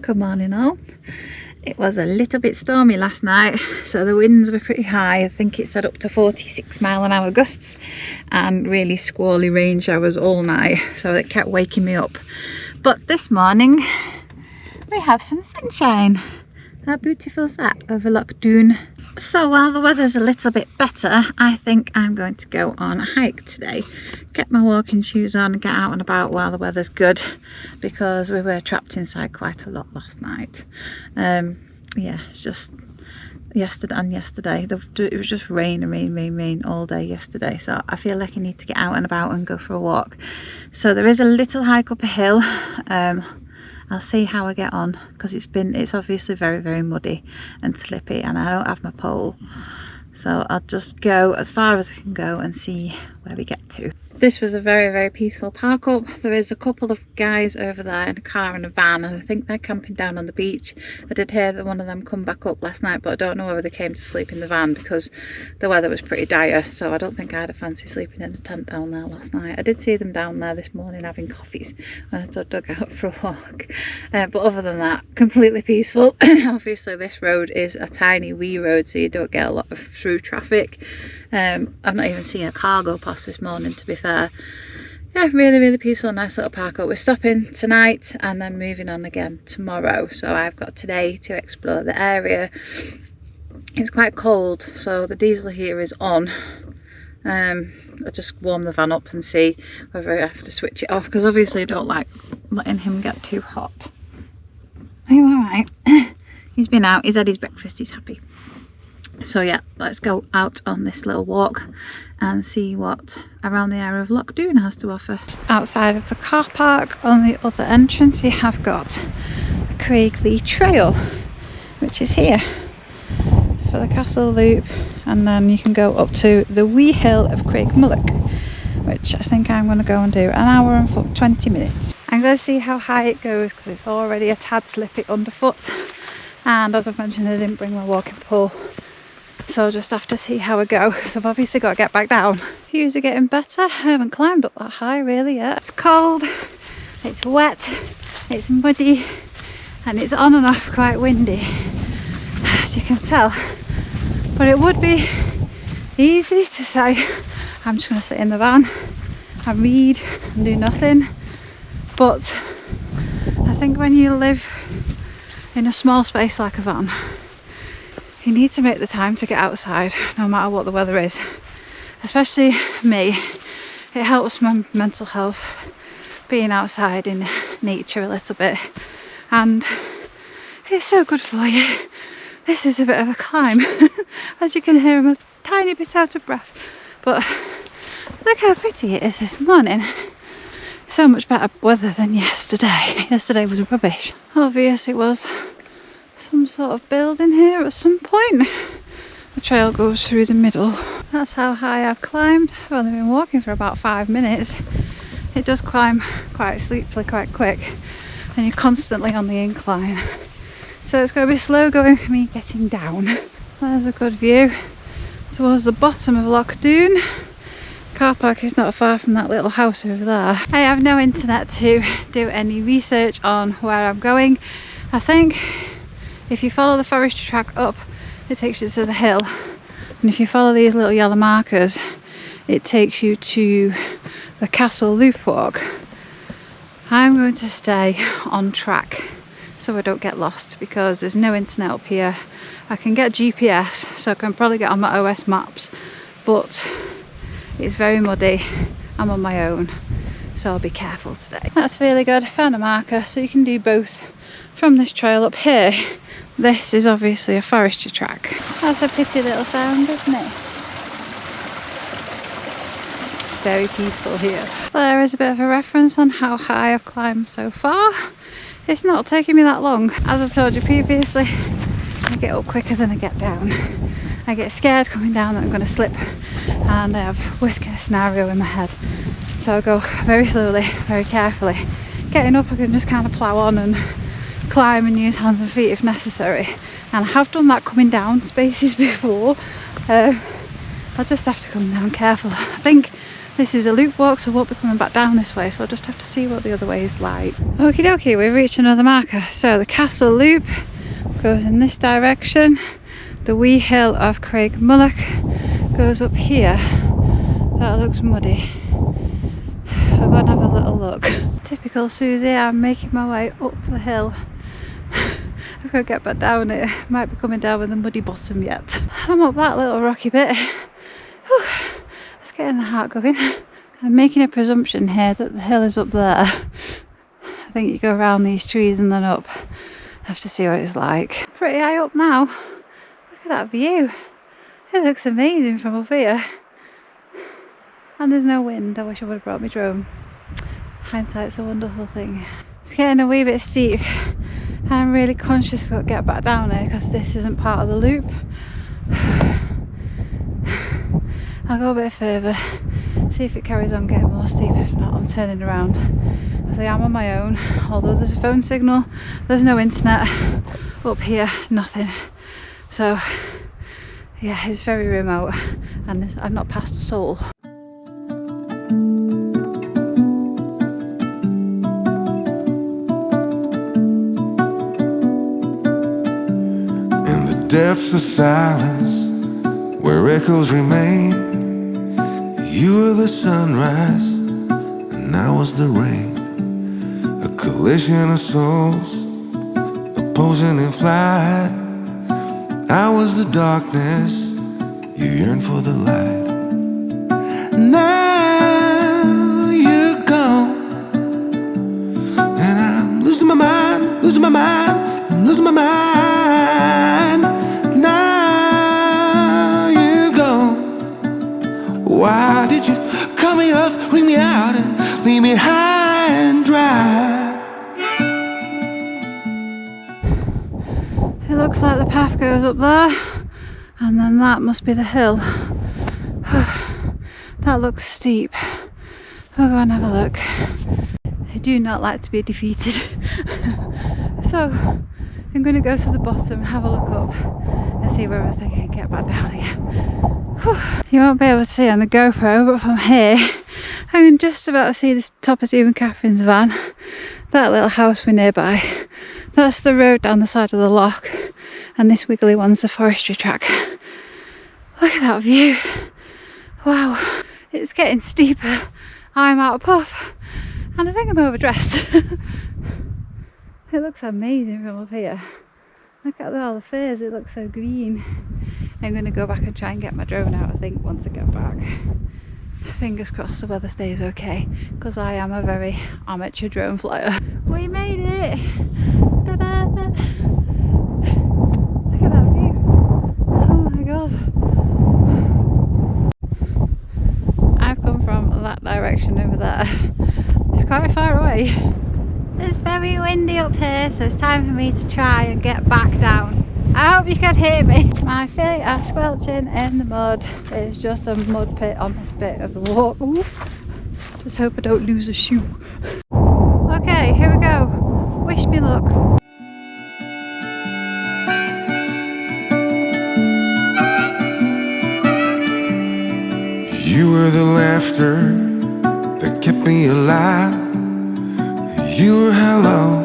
Good morning all. It was a little bit stormy last night, so the winds were pretty high. I think it said up to 46-mile-an-hour gusts and really squally rain showers all night, so it kept waking me up. But this morning we have some sunshine. How beautiful is that over Loch Doon? So while the weather's a little bit better, I think I'm going to go on a hike today. Get my walking shoes on and get out and about while the weather's good, because we were trapped inside quite a lot last night. Yeah, it's just yesterday it was just rain all day yesterday, so I feel like I need to get out and about and go for a walk. So there is a little hike up a hill. I'll see how I get on, because it's obviously very muddy and slippy, and I don't have my pole, so I'll just go as far as I can go and see where we get to. This was a very peaceful park up. There is a couple of guys over there in a car and a van, and I think they're camping down on the beach. I did hear that one of them come back up last night, but I don't know whether they came to sleep in the van because the weather was pretty dire, so I don't think I had a fancy sleeping in a tent down there last night. I did see them down there this morning having coffees when I took Doug out for a walk, but other than that, completely peaceful. Obviously this road is a tiny wee road, so you don't get a lot of through traffic. I've not even seen a car go past this morning, to be fair. Yeah, really peaceful, nice little park up. We're stopping tonight and then moving on again tomorrow, so I've got today to explore the area. It's quite cold, so the diesel heater is on. I'll just warm the van up and see whether I have to switch it off, because obviously I don't like letting him get too hot. Are you alright? He's been out, he's had his breakfast, he's happy. So yeah, let's go out on this little walk and see what around the area of Loch Doon has to offer. Outside of the car park, on the other entrance, you have got a Craigley Trail, which is here for the castle loop, and then you can go up to the wee hill of Mulloch, which I think I'm going to go and do. An hour and 20 minutes. I'm going to see how high it goes, because it's already a tad slippy underfoot, and as I've mentioned, I didn't bring my walking pole, so I'll just have to see how I go. So I've obviously got to get back down. Views are getting better. I haven't climbed up that high really yet. It's cold, it's wet, it's muddy, and it's on and off quite windy, as you can tell. But it would be easy to say I'm just going to sit in the van and read and do nothing, but I think when you live in a small space like a van, you need to make the time to get outside no matter what the weather is. Especially me, it helps my mental health being outside in nature a little bit, and it's so good for you. This is a bit of a climb. As you can hear, I'm a tiny bit out of breath, but look how pretty it is this morning. So much better weather than yesterday. Yesterday was rubbish. Obvious it was some sort of building here at some point. The trail goes through the middle. That's how high I've climbed. I've only been walking for about 5 minutes. It does climb quite steeply, quite quick, and you're constantly on the incline, so it's going to be slow going for me getting down. There's a good view towards the bottom of Loch Doon. Car park is not far from that little house over there. I have no internet to do any research on where I'm going. I think if you follow the forestry track up, it takes you to the hill, and if you follow these little yellow markers, it takes you to the castle loop walk. I'm going to stay on track so I don't get lost, because there's no internet up here. I can get GPS, so I can probably get on my OS maps, but it's very muddy. I'm on my own, so I'll be careful today. That's really good. I found a marker, so you can do both from this trail up here. This is obviously a forestry track. That's a pretty little sound, isn't it? Very peaceful here. There is a bit of a reference on how high I've climbed so far. It's not taking me that long. As I've told you previously, I get up quicker than I get down. I get scared coming down that I'm going to slip, and I have worst case scenario in my head. So I go very slowly, very carefully. Getting up, I can just kind of plough on and climb and use hands and feet if necessary, and I have done that coming down spaces before. I'll just have to come down careful. I think This is a loop walk, so I won't be coming back down this way, so I'll just have to see what the other way is like. Okie dokie, we've reached another marker. So the castle loop goes in this direction. The wee hill of Craig Mulloch goes up here. That looks muddy. I'll go and have a little look. Typical Susie, I'm making my way up the hill. I can't get back down it. Might be coming down with a muddy bottom yet. I'm up that little rocky bit. Whew. Let's get the heart going. I'm making a presumption here that the hill is up there. I think you go around these trees and then up. I have to see what it's like. Pretty high up now. Look at that view. It looks amazing from up here. And there's no wind. I wish I would have brought my drone. Hindsight's a wonderful thing. It's getting a wee bit steep. I'm really conscious I've got to get back down here because this isn't part of the loop. I'll go a bit further, see if it carries on getting more steep. If not, I'm turning around because I am on my own. Although there's a phone signal, there's no internet up here, nothing. So yeah, it's very remote and I've not passed a soul. Depths of silence where echoes remain. You were the sunrise and I was the rain. A collision of souls opposing in flight. I was the darkness, you yearned for the light. Now you're gone and I'm losing my mind, losing my mind, I'm losing my mind. Why did you cut me up, bring me out, and leave me high and dry? It looks like the path goes up there, and then that must be the hill. That looks steep. I'll go and have a look. I do not like to be defeated. So I'm going to go to the bottom, have a look up, and see where I think I can get back down again. You won't be able to see on the GoPro, but from here I can just about see the top of Stephen Catherine's van. That little house we're nearby. That's the road down the side of the loch, and this wiggly one's the forestry track. Look at that view. Wow, it's getting steeper. I'm out of puff and I think I'm overdressed. It looks amazing from up here. Look at all the firs, it looks so green. I'm going to go back and try and get my drone out, I think, once I get back. Fingers crossed the weather stays okay, because I am a very amateur drone flyer. We made it! Ta-da! Look at that view. Oh my god. I've come from that direction over there. It's quite far away. It's very windy up here, so it's time for me to try and get back down. I hope you can hear me. My feet are squelching in the mud. It's just a mud pit on this bit of the walk. Ooh. Just hope I don't lose a shoe. Okay, here we go. Wish me luck. You were the laughter that kept me alive. You were hello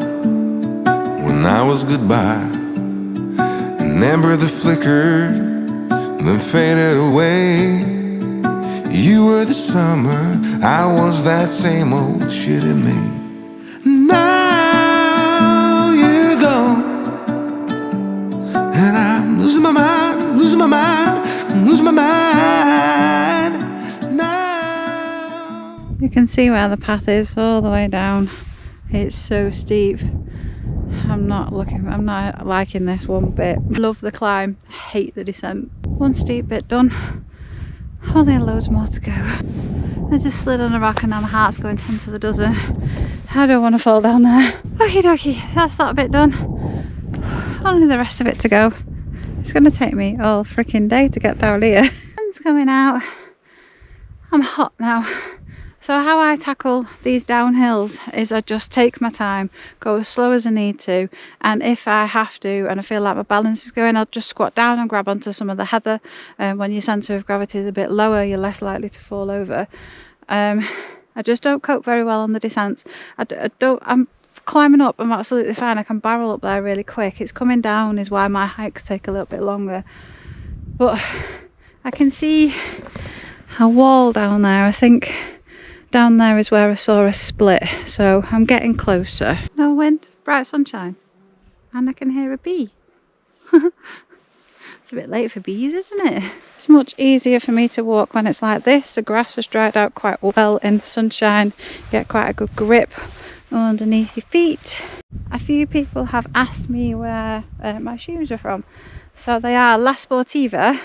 when I was goodbye. An ember that flickered then faded away. You were the summer, I was that same old shit in me. Now you're gone and I'm losing my mind, losing my mind, I'm losing my mind now. You can see where the path is all the way down. It's so steep. I'm not liking this one bit. Love the climb, hate the descent. One steep bit done. Only loads more to go. I just slid on a rock and now my heart's going 10 to the dozen. I don't want to fall down there. Okie dokie, that's that bit done. Only the rest of it to go. It's going to take me all freaking day to get down here. Sun's coming out. I'm hot now. So how I tackle these downhills is I just take my time, go as slow as I need to, and if I have to and I feel like my balance is going, I'll just squat down and grab onto some of the heather. When your centre of gravity is a bit lower, you're less likely to fall over. I just don't cope very well on the descents. I'm climbing up, I'm absolutely fine. I can barrel up there really quick. It's coming down is why my hikes take a little bit longer. But I can see a wall down there. I think down there is where I saw a split. So I'm getting closer. No wind, bright sunshine. And I can hear a bee. It's a bit late for bees, isn't it? It's much easier for me to walk when it's like this. The grass has dried out quite well in the sunshine. You get quite a good grip underneath your feet. A few people have asked me where my shoes are from. So they are La Sportiva,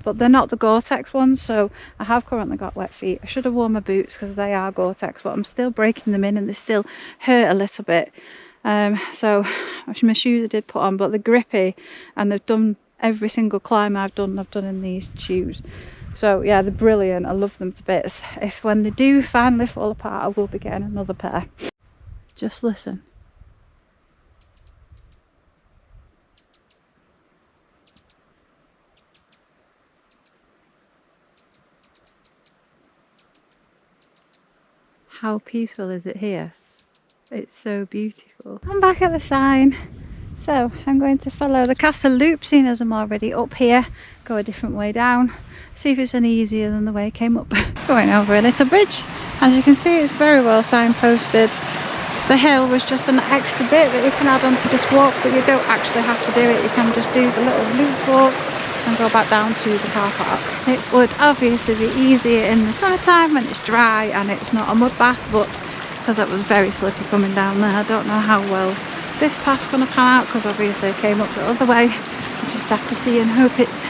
but they're not the Gore-Tex ones, so I have currently got wet feet. I should have worn my boots because they are Gore-Tex, but I'm still breaking them in and they still hurt a little bit. So my shoes I did put on, but they're grippy and they've done every single climb I've done in these shoes. So yeah, they're brilliant. I love them to bits. If when they do finally fall apart, I will be getting another pair. Just listen. How peaceful is it here? It's so beautiful. I'm back at the sign. So I'm going to follow the castle loop, seeing as I'm already up here, go a different way down, see if it's any easier than the way I came up. Going over a little bridge. As you can see, it's very well signposted. The hill was just an extra bit that you can add onto this walk, but you don't actually have to do it. You can just do the little loop walk and go back down to the car park. It would obviously be easier in the summertime when it's dry and it's not a mud bath, but because it was very slippy coming down there, I don't know how well this path's going to pan out, because obviously I came up the other way. I just have to see and hope it's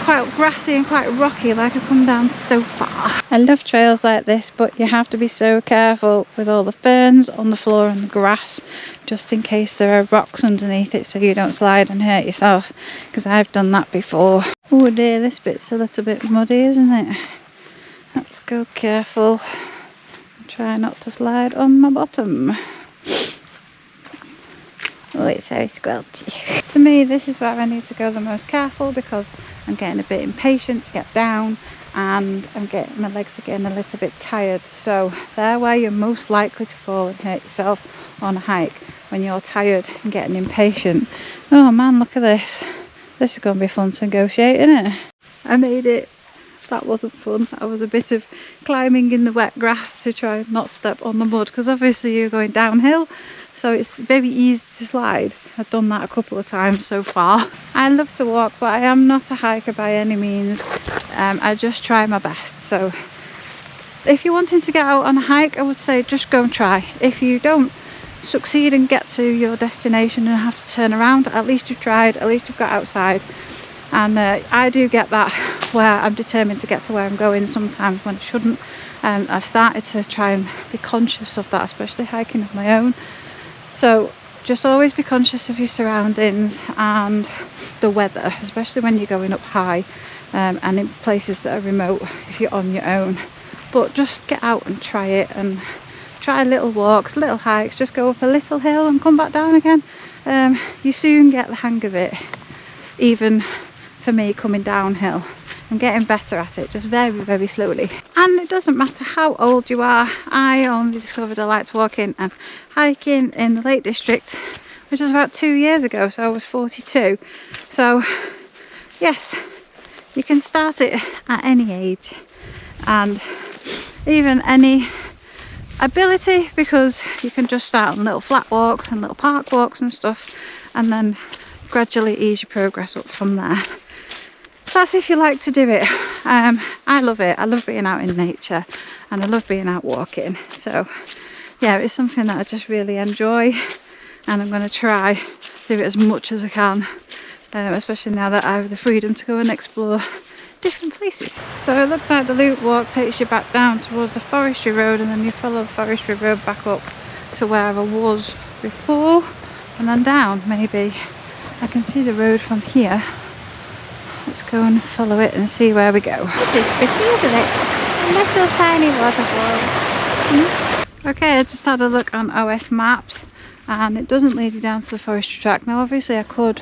quite grassy and quite rocky like I come down so far. I love trails like this, but you have to be so careful with all the ferns on the floor and the grass, just in case there are rocks underneath it so you don't slide and hurt yourself, because I've done that before. Oh dear, this bit's a little bit muddy, isn't it? Let's go careful. Try not to slide on my bottom. Oh, it's very squelchy. To me, this is where I need to go the most careful, because I'm getting a bit impatient to get down and my legs are getting a little bit tired. So they're where you're most likely to fall and hurt yourself on a hike, when you're tired and getting impatient. Oh man, look at this. This is going to be fun to negotiate, isn't it? I made it. That wasn't fun. That was a bit of climbing in the wet grass to try and not step on the mud, because obviously you're going downhill, so it's very easy to slide. I've done that a couple of times so far. I love to walk, but I am not a hiker by any means. I just try my best. So if you're wanting to get out on a hike, I would say just go and try. If you don't succeed and get to your destination and have to turn around, at least you've tried, at least you've got outside. And I do get that, where I'm determined to get to where I'm going sometimes when I shouldn't. I've started to try and be conscious of that, especially hiking on my own. So just always be conscious of your surroundings and the weather, especially when you're going up high and in places that are remote if you're on your own. But just get out and try it, and try little walks, little hikes. Just go up a little hill and come back down again. You soon get the hang of it. Even for me, coming downhill, I'm getting better at it, just very, very slowly. And it doesn't matter how old you are. I only discovered I liked walking and hiking in the Lake District, which was about 2 years ago, so I was 42. So yes, you can start it at any age and even any ability, because you can just start on little flat walks and little park walks and stuff, and then gradually ease your progress up from there. So that's if you like to do it. I love it. I love being out in nature and I love being out walking. So yeah, it's something that I just really enjoy, and I'm going to try to do it as much as I can, especially now that I have the freedom to go and explore different places. So it looks like the loop walk takes you back down towards the forestry road, and then you follow the forestry road back up to where I was before, and then down. Maybe I can see the road from here. Let's go and follow it and see where we go. This is pretty, isn't it? A little tiny waterfall. Okay, I just had a look on OS Maps and it doesn't lead you down to the forestry track. Now obviously I could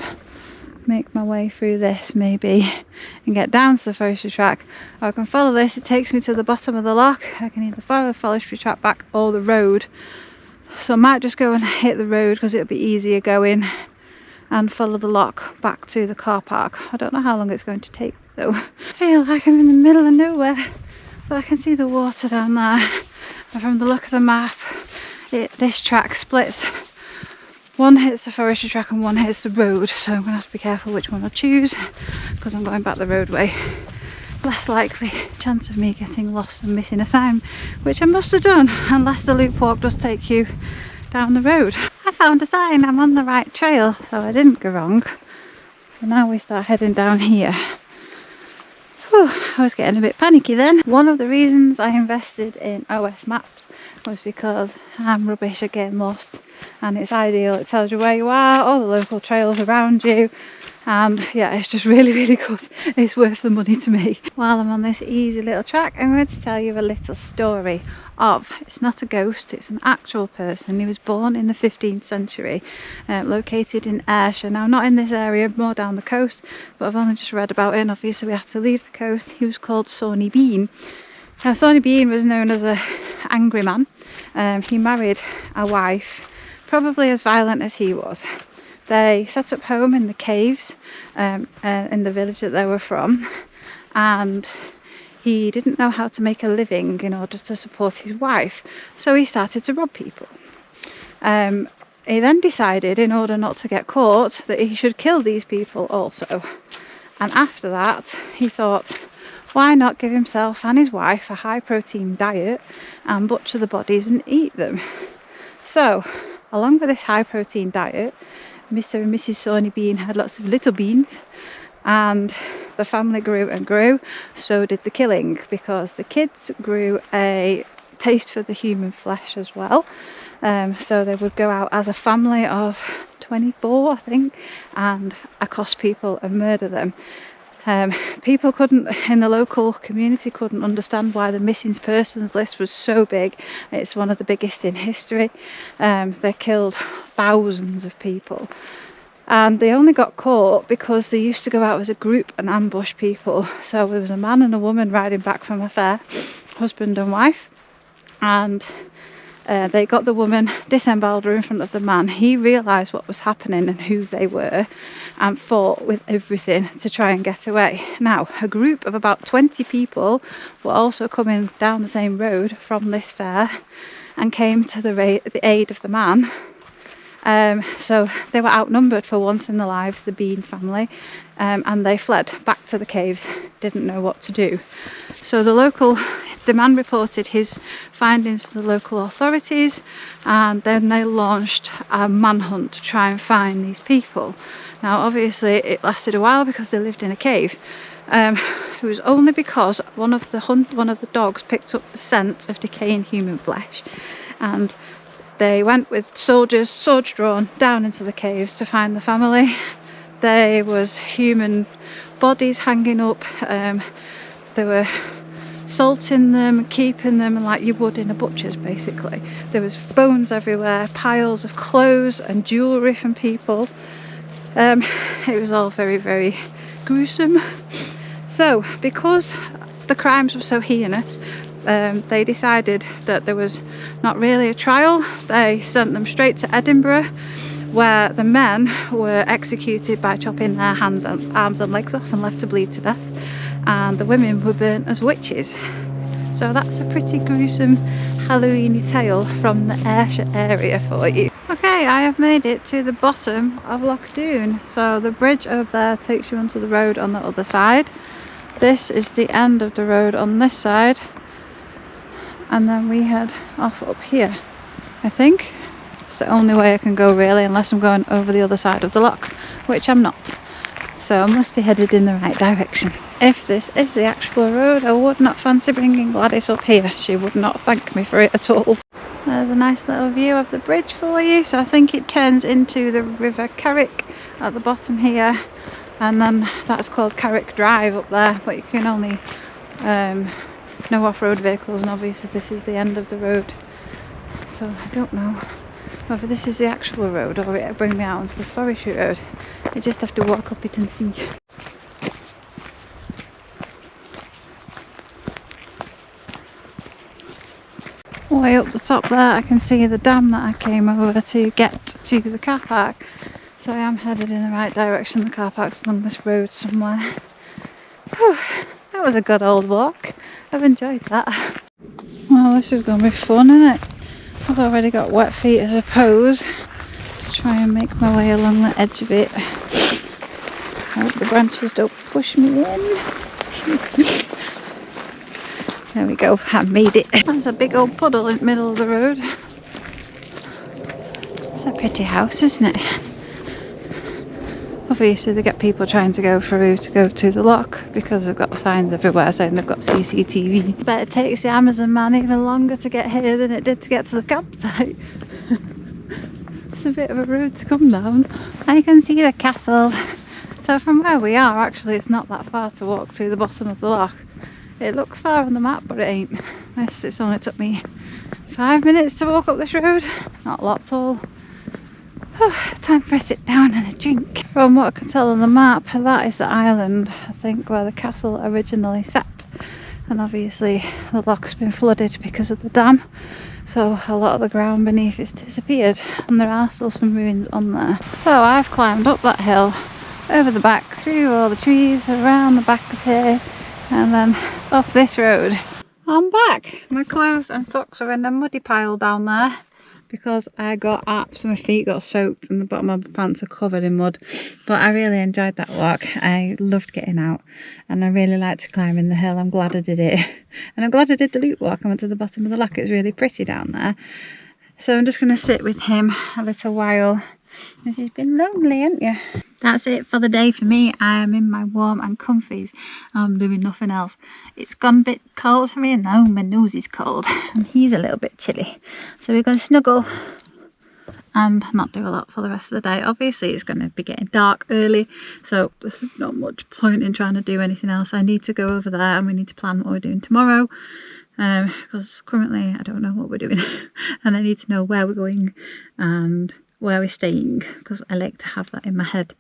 make my way through this maybe and get down to the forestry track, or I can follow this. It takes me to the bottom of the loch. I can either follow the forestry track back or the road, so I might just go and hit the road because it'll be easier going, and follow the loch back to the car park. I don't know how long it's going to take though. I feel like I'm in the middle of nowhere, but I can see the water down there, and from the look of the map this track splits. One hits the forestry track and one hits the road, so I'm going to have to be careful which one I choose because I'm going back the roadway. Less likely chance of me getting lost and missing a time, which I must have done, unless the loop walk does take you down the road. I found a sign, I'm on the right trail, so I didn't go wrong. And now we start heading down here. Whew, I was getting a bit panicky then. One of the reasons I invested in OS Maps was because I'm rubbish at getting lost, and it's ideal. It tells you where you are, all the local trails around you, and yeah, it's just really good. It's worth the money to me. While I'm on this easy little track, I'm going to tell you a little story of, it's not a ghost, it's an actual person. He was born in the 15th century, located in Ayrshire. Now, not in this area, more down the coast, but I've only just read about it, and obviously we had to leave the coast. He was called Sawney Bean. Now, Sawney Bean was known as an angry man. He married a wife probably as violent as he was. They set up home in the caves in the village that they were from, and he didn't know how to make a living in order to support his wife, so he started to rob people. He then decided, in order not to get caught, that he should kill these people also. And after that he thought, why not give himself and his wife a high protein diet and butcher the bodies and eat them? So along with this high protein diet, Mr. and Mrs. Sawney Bean had lots of little beans, and the family grew and grew. So did the killing, because the kids grew a taste for the human flesh as well. So they would go out as a family of 24, I think, and accost people and murder them. People in the local community couldn't understand why the missing persons list was so big. It's one of the biggest in history. They killed thousands of people, and they only got caught because they used to go out as a group and ambush people. So there was a man and a woman riding back from a fair, husband and wife, and they got the woman, disemboweled her in front of the man. He realised what was happening and who they were, and fought with everything to try and get away. Now, a group of about 20 people were also coming down the same road from this fair and came to the aid of the man. So they were outnumbered for once in their lives, the Bean family, and they fled back to the caves, didn't know what to do. So the man reported his findings to the local authorities, and then they launched a manhunt to try and find these people. Now, obviously it lasted a while because they lived in a cave. It was only because one of the dogs picked up the scent of decaying human flesh, and they went with soldiers, swords drawn, down into the caves to find the family. There was human bodies hanging up. They were salting them, keeping them like you would in a butcher's, basically. There was bones everywhere, piles of clothes and jewellery from people. It was all very gruesome. So, because the crimes were so heinous, they decided that there was not really a trial. They sent them straight to Edinburgh, where the men were executed by chopping their arms and legs off and left to bleed to death, and the women were burnt as witches. So that's a pretty gruesome Halloweeny tale from the Ayrshire area for you. Okay, I have made it to the bottom of Loch Doon. So the bridge over there takes you onto the road on the other side. This is the end of the road on this side, and then we head off up here. I think it's the only way I can go, really, unless I'm going over the other side of the loch, which I'm not. So I must be headed in the right direction. If this is the actual road, I would not fancy bringing Gladys up here. She would not thank me for it at all. There's a nice little view of the bridge for you. So I think it turns into the River Carrick at the bottom here, and then that's called Carrick Drive up there, but you can only no off-road vehicles, and obviously this is the end of the road, so I don't know whether this is the actual road or it'll bring me out onto the forestry road. I just have to walk up it and see. Way up the top there I can see the dam that I came over to get to the car park. So I am headed in the right direction. The car park's along this road somewhere. Whew, that was a good old walk. I've enjoyed that. Well, this is going to be fun, isn't it? I've already got wet feet, I suppose. Just try and make my way along the edge of it. I hope the branches don't push me in. There we go, I made it. That's a big old puddle in the middle of the road. It's a pretty house, isn't it? Obviously they get people trying to go through to go to the loch because they've got signs everywhere saying they've got CCTV. But it takes the Amazon man even longer to get here than it did to get to the campsite. It's a bit of a road to come down. I can see the castle. So from where we are, actually it's not that far to walk to the bottom of the loch. It looks far on the map, but it ain't. It's only took me 5 minutes to walk up this road. Not a lot at all. Time for a sit down and a drink. From what I can tell on the map, that is the island, I think, where the castle originally sat. And obviously the loch's been flooded because of the dam. So a lot of the ground beneath it's disappeared, and there are still some ruins on there. So I've climbed up that hill, over the back, through all the trees, around the back of here, and then up this road. I'm back. My clothes and socks are in a muddy pile down there because I got up, so my feet got soaked and the bottom of my pants are covered in mud. But I really enjoyed that walk. I loved getting out and I really liked climbing the hill. I'm glad I did it. And I'm glad I did the loop walk. I went to the bottom of the loch. It's really pretty down there. So I'm just going to sit with him a little while. This has been lonely, hasn't you? That's it for the day for me. I am in my warm and comfies. I'm doing nothing else. It's gone a bit cold for me and now my nose is cold and he's a little bit chilly. So we're going to snuggle and not do a lot for the rest of the day. Obviously it's going to be getting dark early, so there's not much point in trying to do anything else. I need to go over there and we need to plan what we're doing tomorrow. Because currently I don't know what we're doing and I need to know where we're going and where we're staying, because I like to have that in my head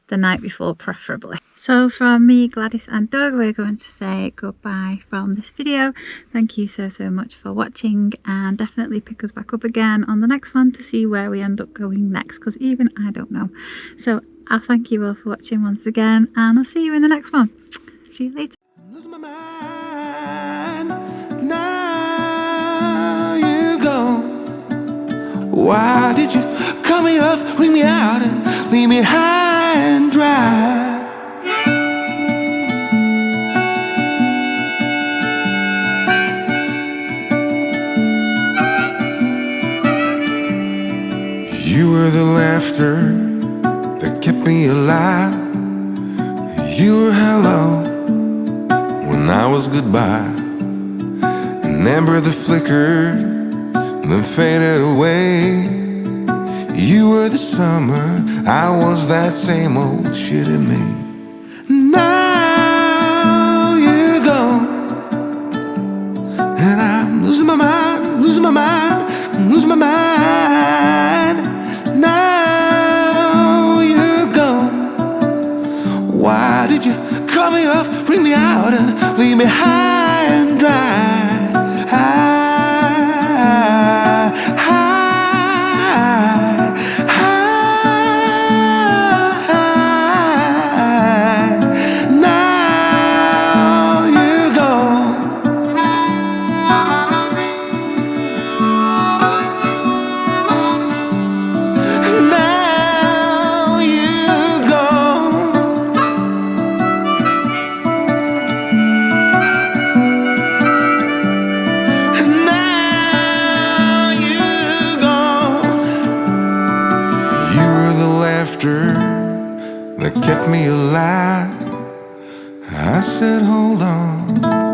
the night before preferably. So from me, Gladys and Doug, we're going to say goodbye from this video. Thank you so much for watching, and definitely pick us back up again on the next one to see where we end up going next, because even I don't know. So I'll thank you all for watching once again, and I'll see you in the next one. See you later. Lose my mind. Now you go. Why did you cut me up, bring me out, and leave me high and dry? You were the laughter that kept me alive. You were hello when I was goodbye. An ember that flickered then faded away. You were the summer, I was that same old shit in me. Now you go, and I'm losing my mind, losing my mind, losing my mind. Now you go. Why did you cut me up, bring me out, and leave me high and dry? That kept me alive. I said, hold on.